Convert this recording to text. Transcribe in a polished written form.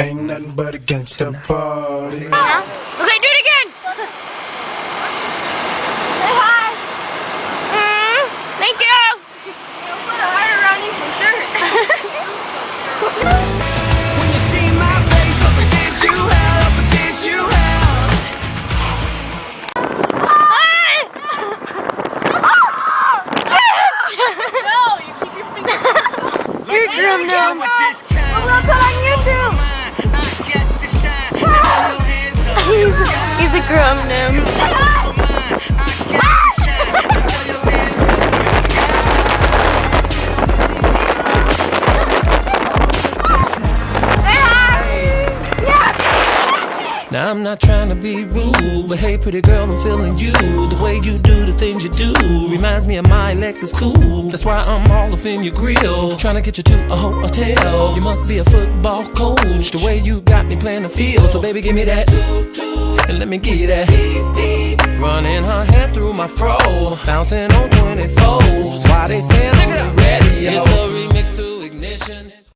Ain't nothing but against the party. Okay, do it again. Say hi. Thank you. I'll put a heart around you for sure. When you see my face up against you, hell, up against you, hell. No, you keep your fingers. You're drum numb. I'll put on YouTube. He's a drum numb. Now I'm not trying to be rude, but hey pretty girl, I'm feeling you. The way you do the things you do reminds me of my Lexus cool. That's why I'm all up in your grill, trying to get you to a hotel. You must be a football coach, the way you got me playing the field. So baby, give me that and let me get that. Running her hands through my fro, bouncing on 24s. Why they